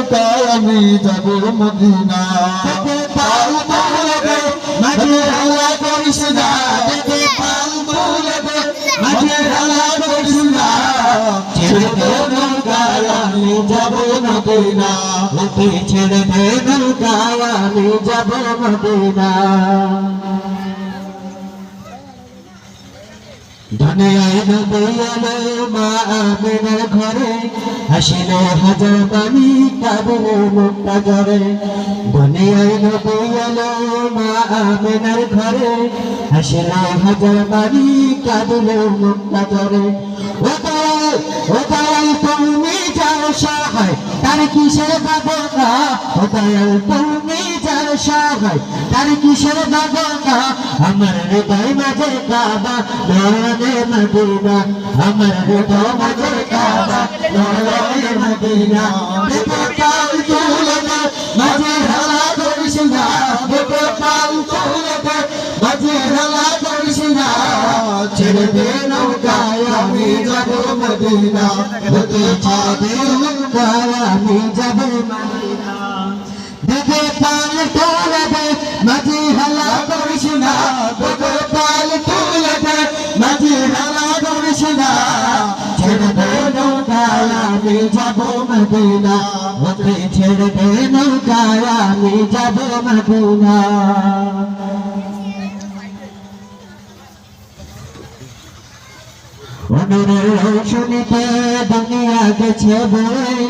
নৌকায় আমি যাব মদিনা পাল তুলে দে মাঝে হেলা করিস না পাল তুলে দে মাঝে হেলা করিস না ছেড়ে দে নৌকায় আমি যাব মদিনা ছেড়ে দে নৌকায় আমি যাব মদিনা দুনিয়ায় নবী এলো মা আমিনার ঘরে হাসিলে হাজার পানি কাঁদিলে মুক্তা ঝরে দুনিয়ায় নবী এলো মা আমিনার ঘরে হাসিলে হাজার পানি কাঁদিলে মুক্তা ঝরে ও দয়াল তুমি যার সহায় তার কিসের ভাবনা ও দয়াল তুমি যার সহায় তার কিসের ভাবনা আমার হৃদয় মাঝে কাবা নয়নে মদিনা আমার হৃদয় মাঝে কাবা নয়নে মদিনা দেখো পাল তুলে দে মাঝে হেলা করিস না দেখো পাল তুলে দে মাঝে হেলা করিস না ছেড়ে দে নৌকায় আমি যাব মদিনা ছেড়ে দে নৌকায় আমি যাব মদিনা দেখো পাল তুলে দে মাঝে হেলা করিস না দেখো পাল তুলে দে মাঝে হেলা করিস না ছেড়ে দে নৌকায় আমি যাব মদিনা ছেড়ে দে নৌকায় আমি যাব মদিনা অনুরের রৌশনীতে দুনিয়া গেছে বই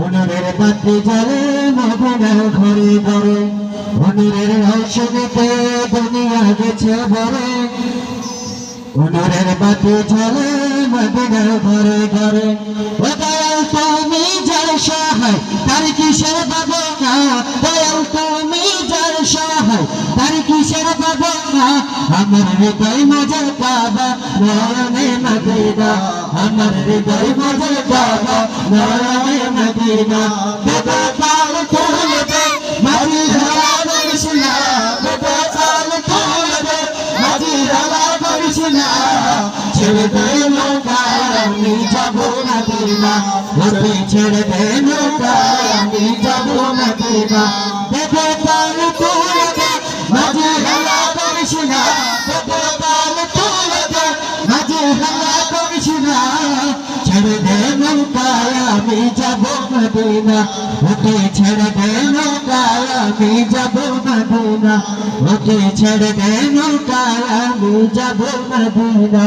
অনুরের বাতি জ্বলে মদিনার ঘরে ঘরে অনুরের রৌশনীতে দুনিয়া গেছে বই অনুরের বাতি জ্বলে মদিনার ঘরে ঘরে ও দয়াল তুমি যার সহায় তার কিসের ভাবনা দয়াল তুমি যার সহায় তার কিসের ভাবনা আমার হৃদয় মাঝে কাবা নয়নে মদিনা আমার হৃদয় মাঝে কাবা নয়নে মদিনা দেখো পাল তুলে দে মাঝে হেলা করিস না দেখো পাল তুলে দে মাঝে হেলা করিস না ছেড়ে দে নৌকায় আমি যাব মদিনা ছেড়ে দে নৌকায় আমি যাব মদিনা দেখো পাল তুলে দে মাঝে হেলা করিস না দেখো পাল তুলে দে মাঝে হেলা করিস না ছেড়ে দে নৌকায় আমি যাব মদিনা ছেড়ে দে নৌকায় আমি যাব মদিনা ছেড়ে দে নৌকায় আমি যাব মদিনা